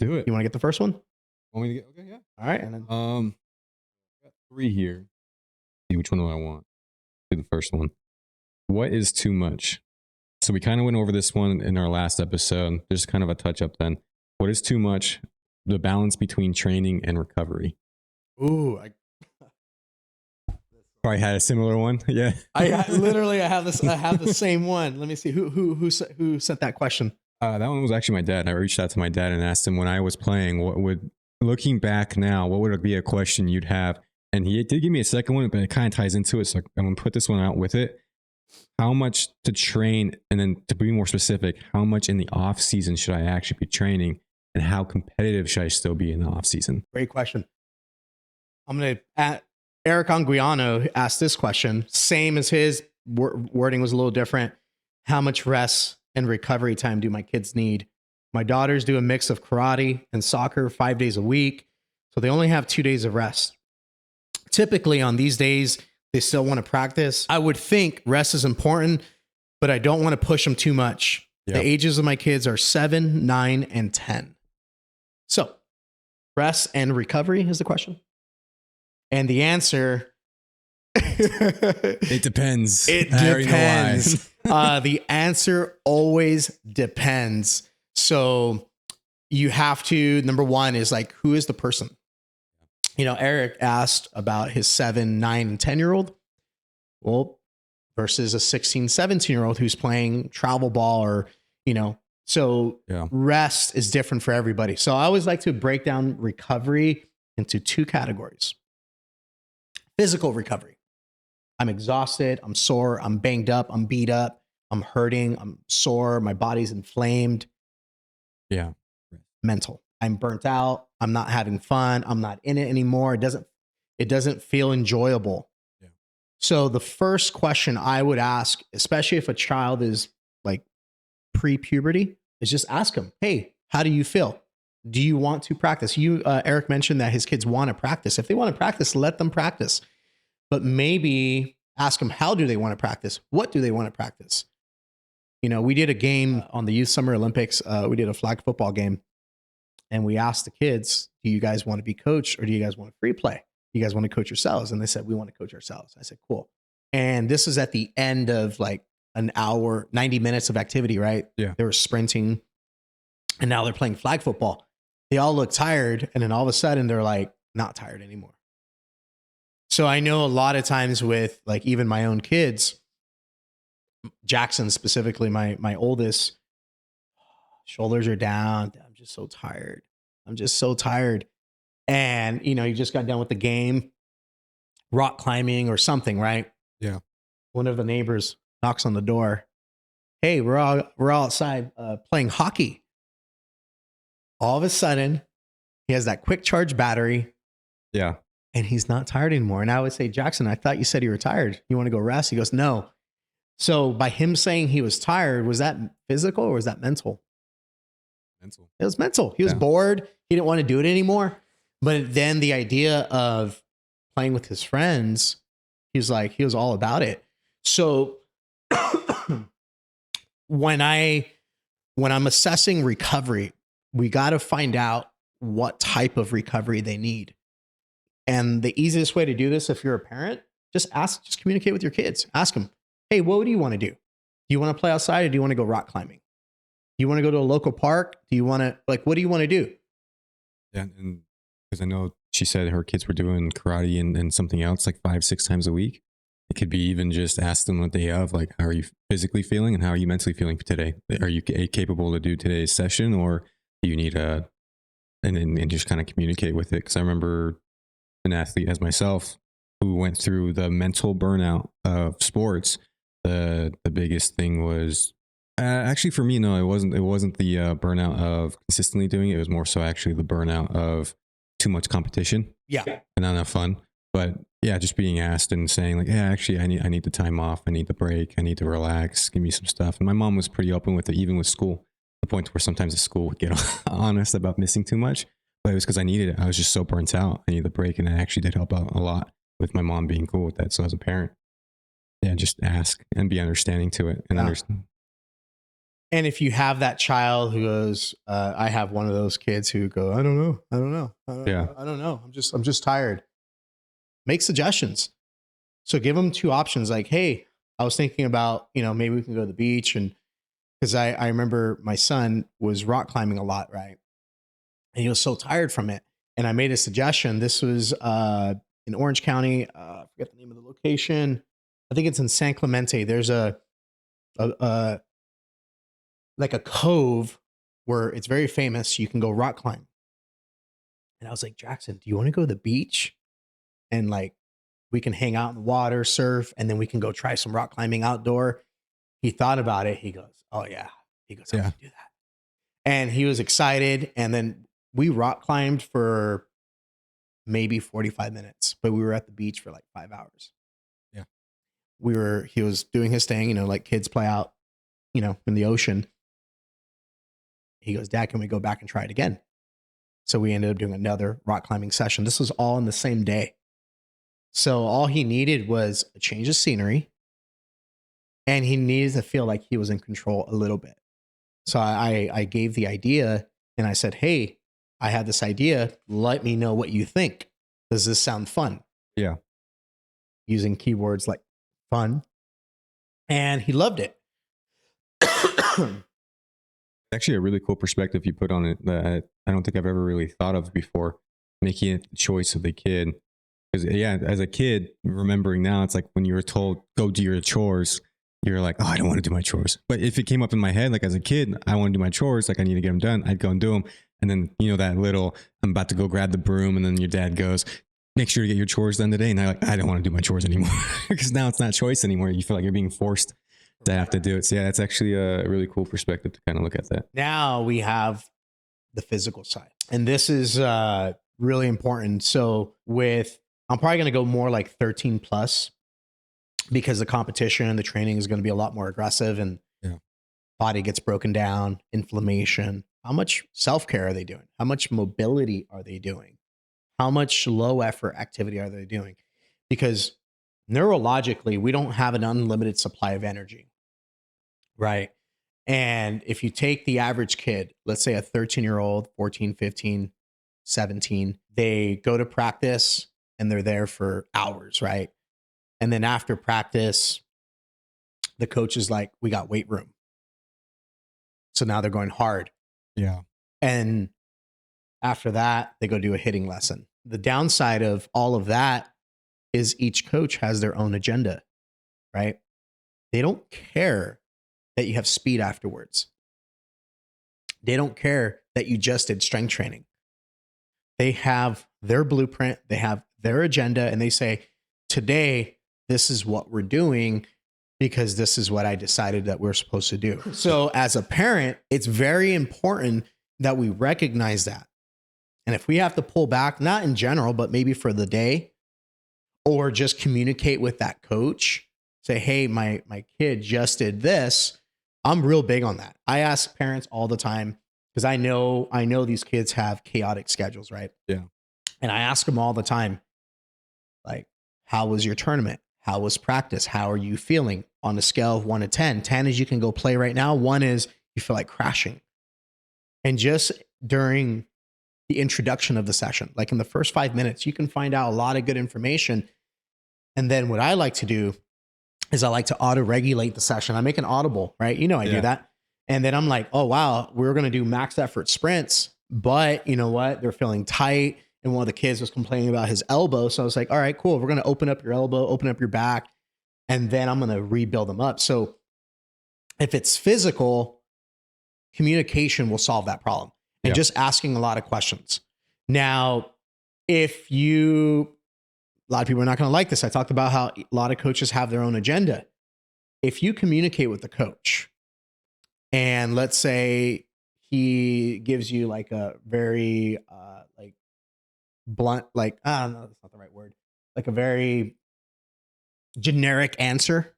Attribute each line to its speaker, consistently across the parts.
Speaker 1: do it.
Speaker 2: You want to get the first one?
Speaker 1: Want me to get? Okay, yeah.
Speaker 2: All right. And then
Speaker 1: Got 3 here. See which one do I want? Do the first one. What is too much? So we kind of went over this one in our last episode. There's kind of a touch up then. What is too much? The balance between training and recovery.
Speaker 2: ooh,
Speaker 1: Probably had a similar one. Yeah.
Speaker 2: I have this. I have the same one. Let me see who sent that question.
Speaker 1: That one was actually my dad. I reached out to my dad and asked him when I was playing, looking back now, what would be a question you'd have? And he did give me a second one, but it kind of ties into it. So I'm going to put this one out with it. How much to train? And then to be more specific, how much in the off season should I actually be training? And how competitive should I still be in the off season?
Speaker 2: Great question. I'm going to Eric Anguiano asked this question. Same as his wording was a little different. How much rest and recovery time do my kids need? My daughters do a mix of karate and soccer 5 days a week. So they only have 2 days of rest. Typically on these days, they still want to practice. I would think rest is important, but I don't want to push them too much.
Speaker 1: Yep.
Speaker 2: The ages of my kids are 7, 9, and 10. So rest and recovery is the question. And the answer,
Speaker 1: it depends.
Speaker 2: It depends. The answer always depends. So you have to, number one is like, who is the person? You know, Eric asked about his 7, 9, and 10-year-old. Well, versus a 16, 17-year-old who's playing travel ball or, you know, so rest is different for everybody. So I always like to break down recovery into 2 categories. Physical recovery. I'm exhausted. I'm sore. I'm banged up. I'm beat up. I'm hurting. I'm sore. My body's inflamed.
Speaker 1: Yeah.
Speaker 2: Mental. I'm burnt out. I'm not having fun. I'm not in it anymore. It doesn't feel enjoyable.
Speaker 1: Yeah.
Speaker 2: So the first question I would ask, especially if a child is like pre-puberty, is just ask them, hey, how do you feel? Do you want to practice? Eric mentioned that his kids want to practice. If they want to practice, let them practice. But maybe ask them, how do they want to practice? What do they want to practice? You know, we did a game on the Youth Summer Olympics. We did a flag football game. And we asked the kids, do you guys want to be coached or do you guys want to free play? Do you guys want to coach yourselves? And they said, we want to coach ourselves. I said, cool. And this is at the end of like an hour, 90 minutes of activity, right?
Speaker 1: Yeah.
Speaker 2: They were sprinting and now they're playing flag football. They all look tired. And then all of a sudden they're like not tired anymore. So I know a lot of times with like even my own kids, Jackson specifically, my oldest, shoulders are down. I'm just so tired. I'm just so tired. And, you know, you just got done with the game, rock climbing or something, right?
Speaker 1: Yeah.
Speaker 2: One of the neighbors knocks on the door. Hey, we're all outside playing hockey. All of a sudden, he has that quick charge battery.
Speaker 1: Yeah.
Speaker 2: And he's not tired anymore. And I would say, Jackson, I thought you said you were tired. You want to go rest? He goes, no. So by him saying he was tired, was that physical or was that mental?
Speaker 1: Mental.
Speaker 2: It was mental. He was bored. He didn't want to do it anymore. But then the idea of playing with his friends, he was all about it. So when I'm assessing recovery, we got to find out what type of recovery they need. And the easiest way to do this, if you're a parent, just communicate with your kids. Ask them, hey, what do you want to do? Do you want to play outside or do you want to go rock climbing? Do you want to go to a local park? Do you want to, what do you want to do?
Speaker 1: Yeah. And because I know she said her kids were doing karate and something else like 5-6 times a week. It could be even just ask them what they have, like, how are you physically feeling and how are you mentally feeling for today? Are you capable to do today's session or do you need and just kind of communicate with it? Because I remember an athlete as myself who went through the mental burnout of sports. The biggest thing was actually for me, no, it wasn't the burnout of consistently doing it. It was more so actually the burnout of too much competition.
Speaker 2: Yeah.
Speaker 1: And not enough fun. But yeah, just being asked and saying like, yeah, actually I need the time off. I need the break. I need to relax. Give me some stuff. And my mom was pretty open with it, even with school. The point where sometimes the school would get honest about missing too much, but it was because I needed it. I was just so burnt out. I needed the break, and it actually did help out a lot with my mom being cool with that. So as a parent, yeah, just ask and be understanding to it and understand.
Speaker 2: And if you have that child who goes, I have one of those kids who go, I don't know.
Speaker 1: Yeah.
Speaker 2: I don't know. I'm just tired. Make suggestions. So give them two options. Like, hey, I was thinking about, maybe we can go to the beach. And because I remember my son was rock climbing a lot, right? And he was so tired from it. And I made a suggestion. This was in Orange County. I forget the name of the location. I think it's in San Clemente. There's a like a cove where it's very famous. You can go rock climb. And I was like, Jackson, do you want to go to the beach? And like, we can hang out in the water, surf, and then we can go try some rock climbing outdoor. He thought about it. He goes, oh yeah. He goes, I can do that. And he was excited. And then we rock climbed for maybe 45 minutes, but we were at the beach for like 5 hours.
Speaker 1: Yeah.
Speaker 2: He was doing his thing, like kids play out, in the ocean. He goes, Dad, can we go back and try it again? So we ended up doing another rock climbing session. This was all in the same day. So all he needed was a change of scenery, and he needed to feel like he was in control a little bit. So I gave the idea, and I said, hey, I had this idea. Let me know what you think. Does this sound fun?
Speaker 1: Yeah.
Speaker 2: Using keywords like fun. And he loved it.
Speaker 1: Actually a really cool perspective you put on it that I don't think I've ever really thought of before, making it the choice of the kid. Because yeah, as a kid, remembering now, it's like when you were told, go do your chores, you're like, oh, I don't want to do my chores. But if it came up in my head, like as a kid, I want to do my chores, like I need to get them done, I'd go and do them. And then, that little, I'm about to go grab the broom. And then your dad goes, make sure to get your chores done today. And I'm like, I don't want to do my chores anymore. Because now it's not choice anymore. You feel like you're being forced to have to do it. So yeah, that's actually a really cool perspective to kind of look at that.
Speaker 2: Now we have the physical side. And this is really important. So I'm probably going to go more like 13 plus, because the competition and the training is going to be a lot more aggressive, and body gets broken down, inflammation. How much self-care are they doing? How much mobility are they doing? How much low effort activity are they doing? Because neurologically, we don't have an unlimited supply of energy, right? And if you take the average kid, let's say a 13-year-old, 14, 15, 17, they go to practice and they're there for hours, right? And then after practice, the coach is like, we got weight room. So now they're going hard.
Speaker 1: Yeah.
Speaker 2: And after that, they go do a hitting lesson. The downside of all of that is each coach has their own agenda, right? They don't care that you have speed afterwards. They don't care that you just did strength training. They have their blueprint, they have their agenda, and they say, today, this is what we're doing because this is what I decided that we're supposed to do. So as a parent, it's very important that we recognize that. And if we have to pull back, not in general, but maybe for the day, or just communicate with that coach, say, hey, my kid just did this. I'm real big on that. I ask parents all the time, because I know these kids have chaotic schedules, right?
Speaker 1: Yeah.
Speaker 2: And I ask them all the time, like, how was your tournament? How was practice? How are you feeling on a scale of 1 to 10? 10 is you can go play right now. 1 is you feel like crashing. And just during the introduction of the session, like in the first 5 minutes, you can find out a lot of good information. And then what I like to do is I like to auto-regulate the session. I make an audible, right? I do that. And then I'm like, oh, wow, we're going to do max effort sprints, but you know what? They're feeling tight. And one of the kids was complaining about his elbow. So I was like, all right, cool. We're going to open up your elbow, open up your back, and then I'm going to rebuild them up. So if it's physical, communication will solve that problem. And just asking a lot of questions. Now, a lot of people are not going to like this. I talked about how a lot of coaches have their own agenda. If you communicate with the coach, and let's say he gives you like a very like blunt, like, I don't know, that's not the right word, like a very generic answer,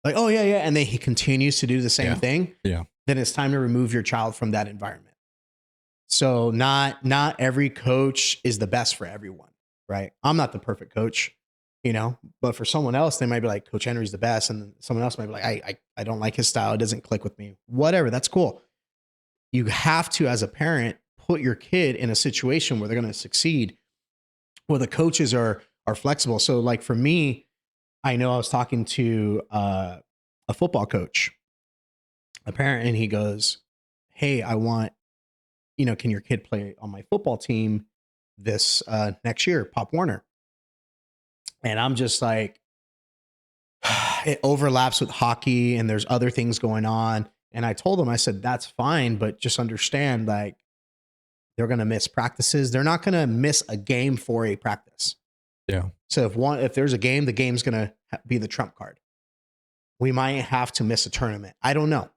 Speaker 2: like, oh yeah, and then he continues to do the same thing, then it's time to remove your child from that environment. So not every coach is the best for everyone, right? I'm not the perfect coach. you know, but for someone else, they might be like, Coach Henry's the best. And someone else might be like, I don't like his style. It doesn't click with me. Whatever. That's cool. You have to, as a parent, put your kid in a situation where they're going to succeed, where the coaches are flexible. So like for me, I know I was talking to a football coach, a parent, and he goes, hey, I want, you know, can your kid play on my football team this next year, Pop Warner? And I'm just like, it overlaps with hockey and there's other things going on. And I told him, I said, that's fine, but just understand, like, they're going to miss practices. They're not going to miss a game for a practice.
Speaker 1: Yeah.
Speaker 2: So if there's a game, the game's going to be the trump card. We might have to miss a tournament. I don't know.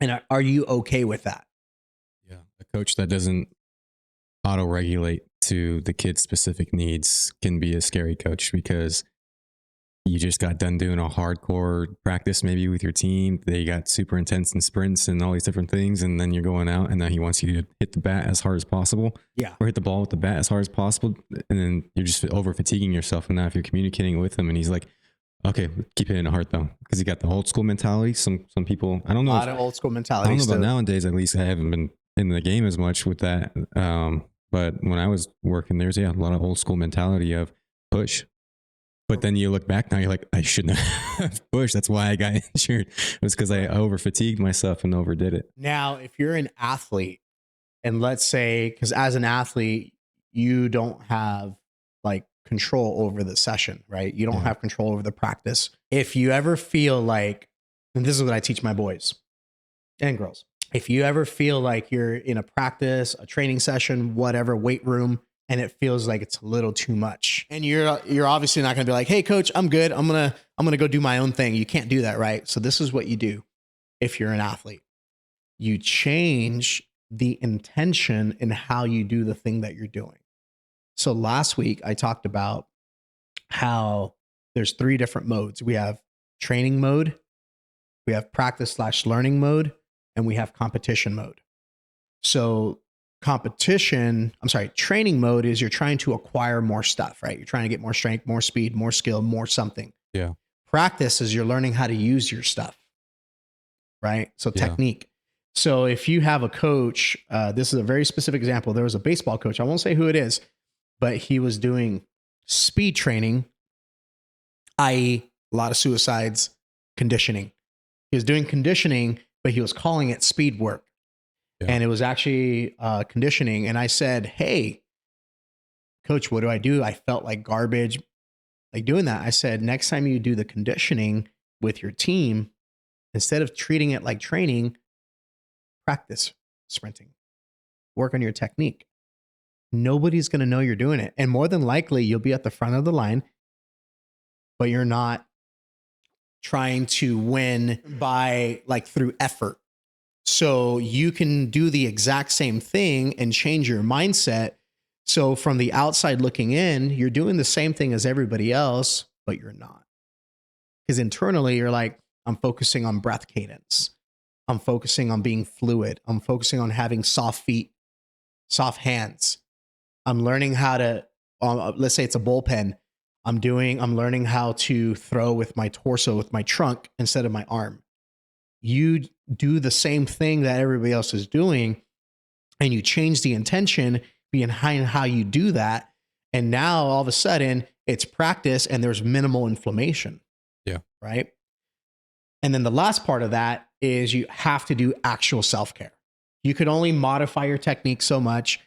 Speaker 2: And are you okay with that?
Speaker 1: Yeah. A coach that doesn't auto-regulate to the kid's specific needs can be a scary coach, because you just got done doing a hardcore practice maybe with your team. They got super intense in sprints and all these different things. And then you're going out and now he wants you to hit the bat as hard as possible.
Speaker 2: Yeah.
Speaker 1: Or hit the ball with the bat as hard as possible. And then you're just over fatiguing yourself. And now if you're communicating with him and he's like, okay, keep hitting it hard though. Because he got the old school mentality. Some people, I don't know.
Speaker 2: A lot of old school mentality.
Speaker 1: I don't know about nowadays, at least I haven't been in the game as much with that. But when I was working, there's a lot of old school mentality of push. But then you look back now, you're like, I shouldn't have pushed. That's why I got injured. It was because I over fatigued myself and overdid it.
Speaker 2: Now, if you're an athlete, and let's say, because as an athlete, you don't have like control over the session, right? You don't have control over the practice. If you ever feel like, and this is what I teach my boys and girls, if you ever feel like you're in a practice, a training session, whatever, weight room, and it feels like it's a little too much, and you're obviously not going to be like, hey coach, I'm good. I'm going to go do my own thing. You can't do that, right? So this is what you do. If you're an athlete, you change the intention in how you do the thing that you're doing. So last week I talked about how there's 3 different modes. We have training mode, we have practice/learning mode, and we have competition mode. So training mode is you're trying to acquire more stuff, right? You're trying to get more strength, more speed, more skill, more something.
Speaker 1: Yeah.
Speaker 2: Practice is you're learning how to use your stuff, right? So technique. So if you have a coach, this is a very specific example. There was a baseball coach. I won't say who it is, but he was doing speed training, i.e. a lot of suicides, conditioning. He was doing conditioning, but he was calling it speed work. Yeah. And it was actually conditioning. And I said, hey, coach, what do I do? I felt like garbage, like doing that. I said, next time you do the conditioning with your team, instead of treating it like training, practice sprinting, work on your technique. Nobody's going to know you're doing it. And more than likely, you'll be at the front of the line, but you're not trying to win by like through effort. So you can do the exact same thing and change your mindset. So from the outside looking in, you're doing the same thing as everybody else, but you're not. Because internally, you're like, I'm focusing on breath cadence. I'm focusing on being fluid. I'm focusing on having soft feet, soft hands. I'm learning how to, let's say it's a bullpen. I'm learning how to throw with my torso, with my trunk instead of my arm. You do the same thing that everybody else is doing, and you change the intention behind how you do that. And now all of a sudden it's practice and there's minimal inflammation.
Speaker 1: Yeah.
Speaker 2: Right. And then the last part of that is you have to do actual self-care. You could only modify your technique so much.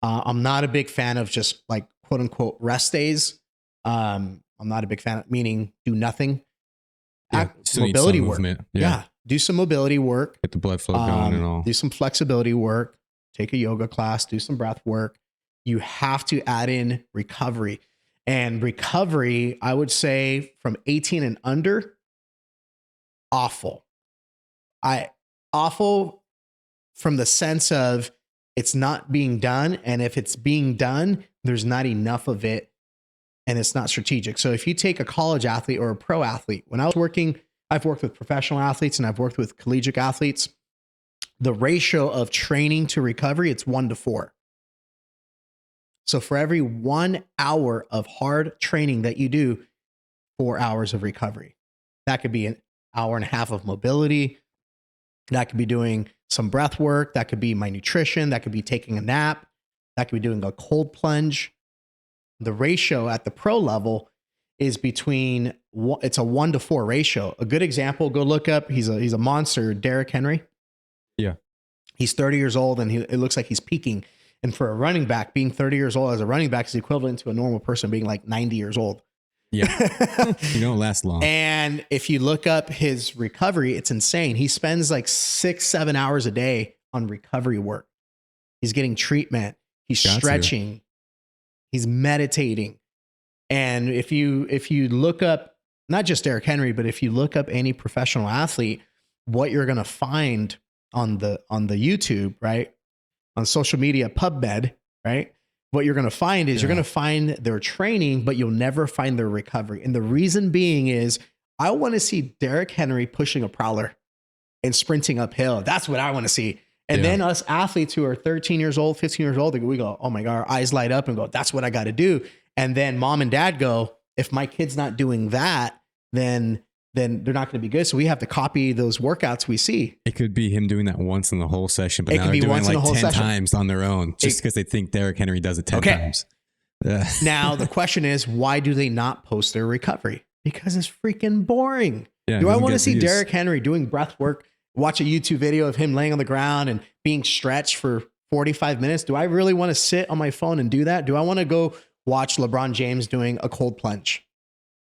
Speaker 2: I'm not a big fan of just like quote unquote rest days. I'm not a big fan of meaning do nothing.
Speaker 1: Yeah,
Speaker 2: Mobility work.
Speaker 1: Yeah.
Speaker 2: Do some mobility work.
Speaker 1: Get the blood flow going and all.
Speaker 2: Do some flexibility work. Take a yoga class. Do some breath work. You have to add in recovery. And recovery, I would say from 18 and under, awful. Awful from the sense of it's not being done. And if it's being done, there's not enough of it and it's not strategic. So if you take a college athlete or a pro athlete, when I was working, I've worked with professional athletes and I've worked with collegiate athletes. The ratio of training to recovery, it's 1 to 4. So for every 1 hour of hard training that you do, 4 hours of recovery. That could be an hour and a half of mobility. That could be doing some breath work. That could be my nutrition. That could be taking a nap. That could be doing a cold plunge. The ratio at the pro level is between, it's a 1-to-4 ratio. A good example, go look up, he's a monster, Derrick Henry.
Speaker 1: Yeah.
Speaker 2: He's 30 years old and it looks like he's peaking. And for a running back, being 30 years old as a running back is equivalent to a normal person being like 90 years old.
Speaker 1: Yeah. You don't last long.
Speaker 2: And if you look up his recovery, it's insane. He spends like 6-7 hours a day on recovery work. He's getting treatment. He's stretching. He's meditating. And if you look up, not just Derrick Henry, but if you look up any professional athlete, what you're going to find on the YouTube, right? On social media, PubMed, right? What you're going to find is you're going to find their training, but you'll never find their recovery. And the reason being is I want to see Derrick Henry pushing a prowler and sprinting uphill. That's what I want to see. And then us athletes who are 13 years old, 15 years old, we go, oh my God, our eyes light up and go, that's what I got to do. And then mom and dad go, if my kid's not doing that, then they're not going to be good. So we have to copy those workouts we see.
Speaker 1: It could be him doing that once in the whole session, but
Speaker 2: It
Speaker 1: now
Speaker 2: could
Speaker 1: they're
Speaker 2: be
Speaker 1: doing
Speaker 2: once in
Speaker 1: like
Speaker 2: the whole
Speaker 1: 10
Speaker 2: session.
Speaker 1: times on their own just because they think Derrick Henry does it 10 times.
Speaker 2: Now, the question is, why do they not post their recovery? Because it's freaking boring.
Speaker 1: Yeah,
Speaker 2: Do I want to see Derrick Henry doing breath work, watch a YouTube video of him laying on the ground and being stretched for 45 minutes? Do I really want to sit on my phone and do that? Do I want to go watch LeBron James doing a cold plunge?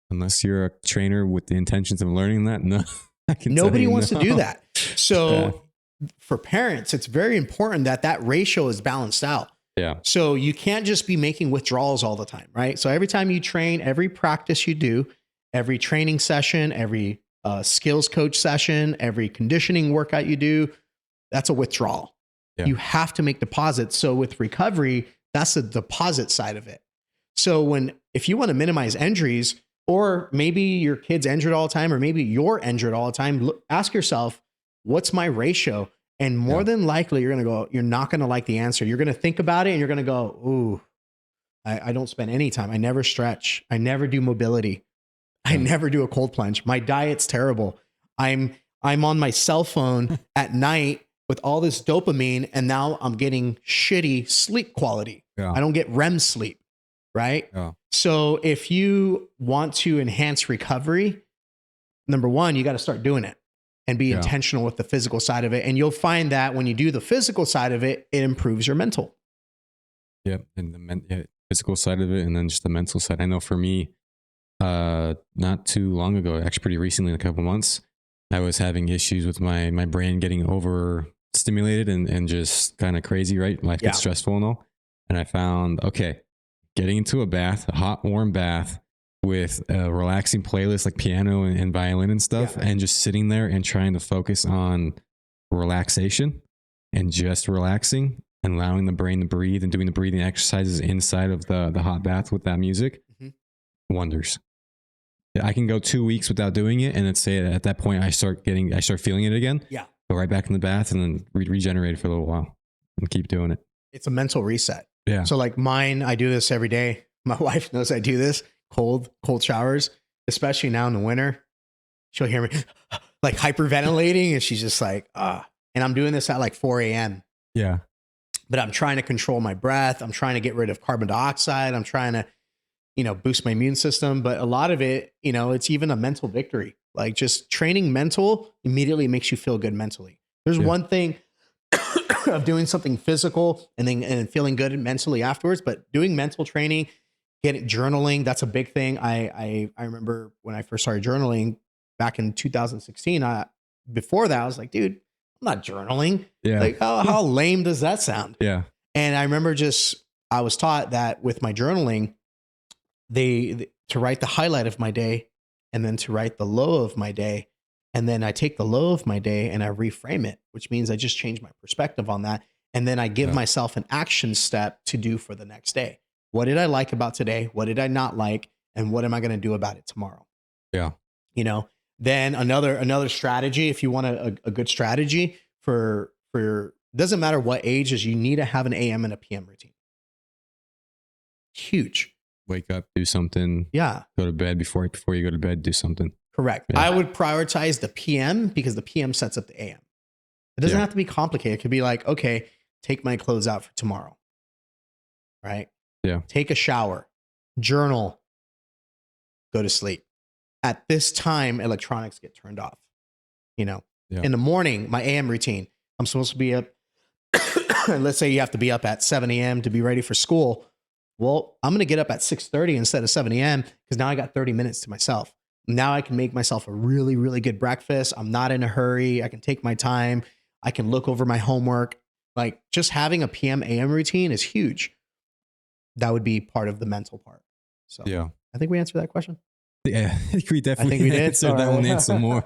Speaker 1: Unless you're a trainer with the intentions of learning that, no.
Speaker 2: Nobody wants to do that. So for parents, it's very important that that ratio is balanced out.
Speaker 1: Yeah.
Speaker 2: So you can't just be making withdrawals all the time, right? So every time you train, every practice you do, every training session, every skills coach session, every conditioning workout you do, that's a withdrawal. Yeah. You have to make deposits. So with recovery, that's the deposit side of it. So if you want to minimize injuries, or maybe your kid's injured all the time, or maybe you're injured all the time, ask yourself, what's my ratio? And more than likely, you're not going to like the answer. You're going to think about it and you're going to go, ooh, I don't spend any time. I never stretch. I never do mobility. I never do a cold plunge. My diet's terrible. I'm on my cell phone at night with all this dopamine, and now I'm getting shitty sleep quality. Yeah. I don't get REM sleep, right? Yeah. So if you want to enhance recovery, number one, you got to start doing it and be intentional with the physical side of it. And you'll find that when you do the physical side of it, it improves your mental.
Speaker 1: Yeah. And the physical side of it, and then just the mental side. I know for me, not too long ago, actually pretty recently, in a couple months, I was having issues with my brain getting overstimulated and just kind of crazy, right? Life gets stressful and all. And I found, okay, getting into a bath, a hot, warm bath with a relaxing playlist like piano and violin and stuff, and just sitting there and trying to focus on relaxation and just relaxing and allowing the brain to breathe and doing the breathing exercises inside of the hot bath with that music. Wonders. I can go 2 weeks without doing it, and at that point I start feeling it again. Yeah. Go right back in the bath and then regenerate for a little while and keep doing it.
Speaker 2: It's a mental reset.
Speaker 1: Yeah.
Speaker 2: So like mine, I do this every day. My wife knows I do this. Cold showers, especially now in the winter. She'll hear me like hyperventilating, and she's just like, and I'm doing this at like 4 a.m.
Speaker 1: Yeah.
Speaker 2: But I'm trying to control my breath. I'm trying to get rid of carbon dioxide. I'm trying to, boost my immune system. But a lot of it, it's even a mental victory. Like just training mental immediately makes you feel good mentally. There's one thing of doing something physical and feeling good mentally afterwards, but doing mental training, journaling, that's a big thing. I remember when I first started journaling back in 2016, before that I was like, dude, I'm not journaling. Yeah. Like how lame does that sound?
Speaker 1: Yeah.
Speaker 2: And I remember I was taught that with my journaling, to write the highlight of my day and then to write the low of my day. And then I take the low of my day and I reframe it, which means I just change my perspective on that. And then I give myself an action step to do for the next day. What did I like about today? What did I not like? And what am I going to do about it tomorrow?
Speaker 1: Yeah.
Speaker 2: Then another strategy, if you want a good strategy for doesn't matter what age, is you need to have an AM and a PM routine. Huge.
Speaker 1: Wake up, do something.
Speaker 2: Yeah.
Speaker 1: Go to bed before you go to bed, do something.
Speaker 2: Correct.
Speaker 1: Yeah.
Speaker 2: I would prioritize the PM because the PM sets up the AM. It doesn't have to be complicated. It could be like, okay, take my clothes out for tomorrow. Right?
Speaker 1: Yeah.
Speaker 2: Take a shower, journal, go to sleep. At this time, electronics get turned off. In the morning, my AM routine, I'm supposed to be up. Let's say you have to be up at 7 a.m. to be ready for school. Well, I'm going to get up at 6:30 instead of 7 a.m. because now I got 30 minutes to myself. Now I can make myself a really, really good breakfast. I'm not in a hurry. I can take my time. I can look over my homework. Like just having a PM AM routine is huge. That would be part of the mental part. So
Speaker 1: yeah,
Speaker 2: I think we answered that question.
Speaker 1: Yeah, we definitely
Speaker 2: we did.
Speaker 1: answered that one and some more.